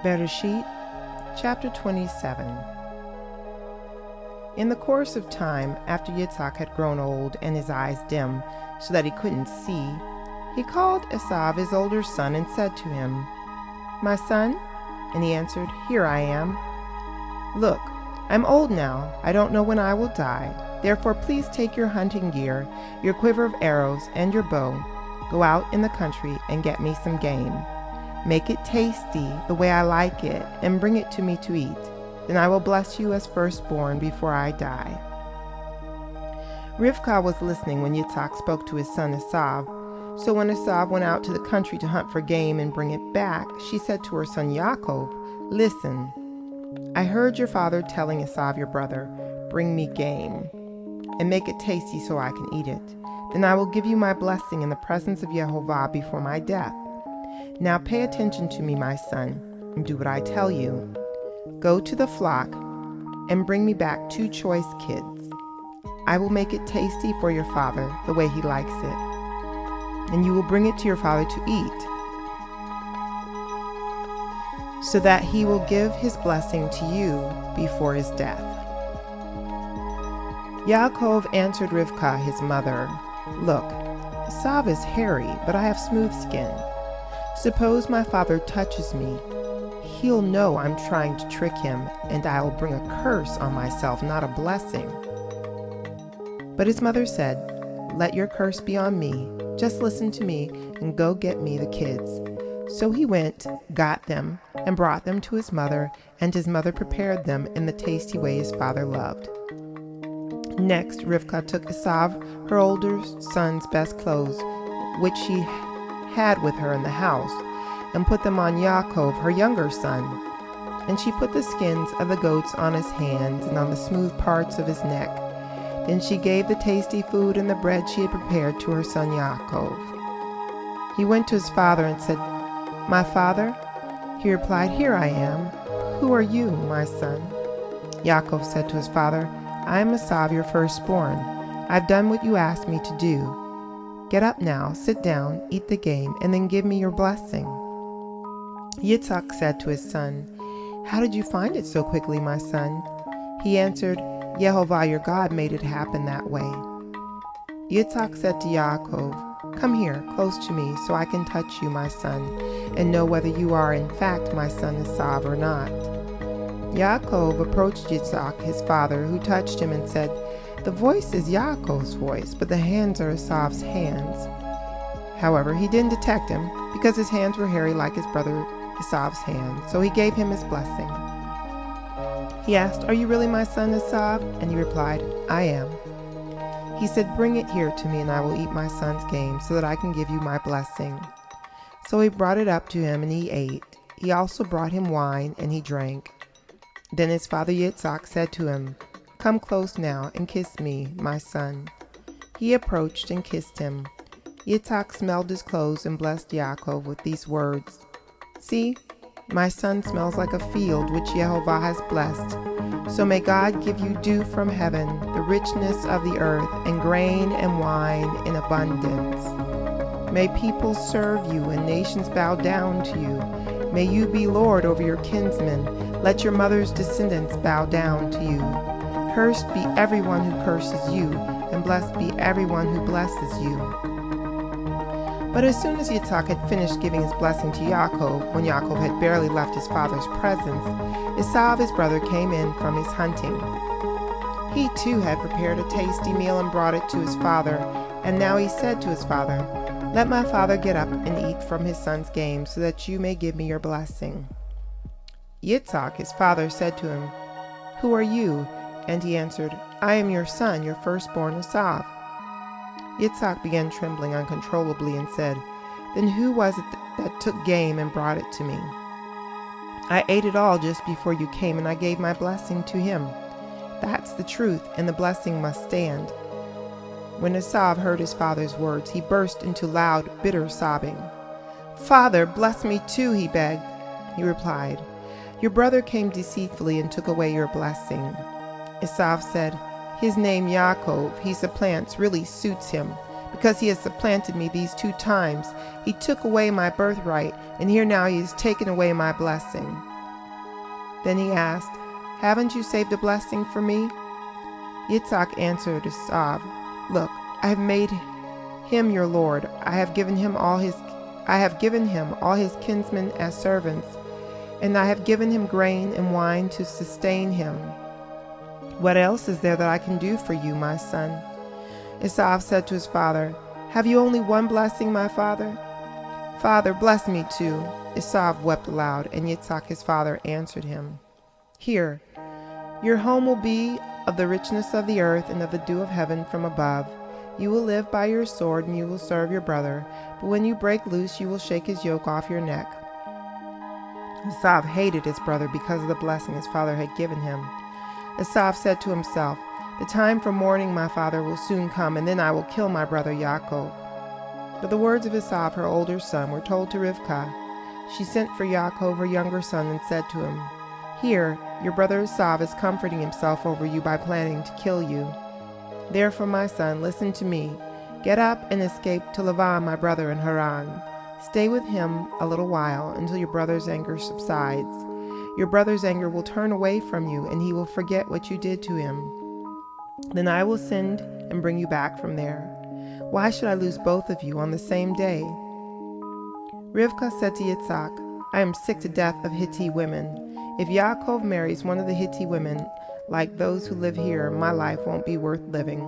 Bereshit, chapter 27. In the course of time, after Yitzhak had grown old and his eyes dim, so that he couldn't see, he called Esav his older son and said to him, "My son?" And he answered, "Here I am." "Look, I'm old now. I don't know when I will die. Therefore please take your hunting gear, your quiver of arrows, and your bow. Go out in the country and get me some game. Make it tasty the way I like it, and bring it to me to eat. Then I will bless you as firstborn before I die." Rivkah was listening when Yitzhak spoke to his son Esav. So when Esav went out to the country to hunt for game and bring it back, she said to her son Yaakov, "Listen, I heard your father telling Esav your brother, 'Bring me game, and make it tasty so I can eat it. Then I will give you my blessing in the presence of Yehovah before my death. Now pay attention to me, my son, and do what I tell you. Go to the flock and bring me back 2 choice kids. I will make it tasty for your father the way he likes it, and you will bring it to your father to eat, so that he will give his blessing to you before his death." Yaakov answered Rivkah his mother, "Look, Esav is hairy, but I have smooth skin. Suppose my father touches me. He'll know I'm trying to trick him, and I'll bring a curse on myself, not a blessing." But his mother said, "Let your curse be on me. Just listen to me and go get me the kids." So he went, got them, and brought them to his mother, and his mother prepared them in the tasty way his father loved. Next, Rivkah took Esav, her older son's best clothes, which she had with her in the house, and put them on Yaakov, her younger son. And she put the skins of the goats on his hands and on the smooth parts of his neck. Then she gave the tasty food and the bread she had prepared to her son Yaakov. He went to his father and said, "My father?" He replied, "Here I am. Who are you, my son?" Yaakov said to his father, "I am Esav, your firstborn. I've done what you asked me to do. Get up now, sit down, eat the game, and then give me your blessing." Yitzhak said to his son, "How did you find it so quickly, my son?" He answered, "Yehovah your God made it happen that way." Yitzhak said to Yaakov, "Come here, close to me, so I can touch you, my son, and know whether you are in fact my son Esav or not." Yaakov approached Yitzhak, his father, who touched him and said, "The voice is Yaakov's voice, but the hands are Esav's hands." However, he didn't detect him, because his hands were hairy like his brother Esav's hands, so he gave him his blessing. He asked, "Are you really my son Esav?" And he replied, "I am." He said, "Bring it here to me, and I will eat my son's game, so that I can give you my blessing." So he brought it up to him, and he ate. He also brought him wine, and he drank. Then his father Yitzhak said to him, "Come close now and kiss me, my son." He approached and kissed him. Yitzhak smelled his clothes and blessed Yaakov with these words, "See, my son smells like a field which Yehovah has blessed. So may God give you dew from heaven, the richness of the earth, and grain and wine in abundance. May people serve you and nations bow down to you. May you be Lord over your kinsmen. Let your mother's descendants bow down to you. Cursed be everyone who curses you, and blessed be everyone who blesses you." But as soon as Yitzhak had finished giving his blessing to Yaakov, when Yaakov had barely left his father's presence, Esav his brother came in from his hunting. He too had prepared a tasty meal and brought it to his father, and now he said to his father, "Let my father get up and eat from his son's game, so that you may give me your blessing." Yitzhak his father said to him, "Who are you?" And he answered, "I am your son, your firstborn Esav." Yitzhak began trembling uncontrollably and said, "Then who was it that took game and brought it to me? I ate it all just before you came, and I gave my blessing to him. That's the truth, and the blessing must stand." When Esav heard his father's words, he burst into loud, bitter sobbing. "Father, bless me too," he begged. He replied, "Your brother came deceitfully and took away your blessing." Esav said, "His name Yaakov, he supplants, really suits him, because he has supplanted me these 2 times. He took away my birthright, and here now he has taken away my blessing." Then he asked, "Haven't you saved a blessing for me?" Yitzhak answered Esav, "Look, I have made him your lord. I have given him all his kinsmen as servants, and I have given him grain and wine to sustain him. What else is there that I can do for you, my son?" Esav said to his father, "Have you only one blessing, my father?" "Father, bless me too." Esav wept aloud, and Yitzhak his father answered him, "Here, your home will be of the richness of the earth and of the dew of heaven from above. You will live by your sword, and you will serve your brother, but when you break loose, you will shake his yoke off your neck." Esav hated his brother because of the blessing his father had given him. Esav said to himself, "The time for mourning my father will soon come, and then I will kill my brother Yaakov." But the words of Esav, her older son, were told to Rivkah. She sent for Yaakov, her younger son, and said to him, "Here, your brother Esav is comforting himself over you by planning to kill you. Therefore, my son, listen to me. Get up and escape to Lavan, my brother, in Haran. Stay with him a little while until your brother's anger subsides. Your brother's anger will turn away from you, and he will forget what you did to him. Then I will send and bring you back from there. Why should I lose both of you on the same day?" Rivkah said to Yitzhak, "I am sick to death of Hittite women. If Yaakov marries one of the Hittite women, like those who live here, my life won't be worth living."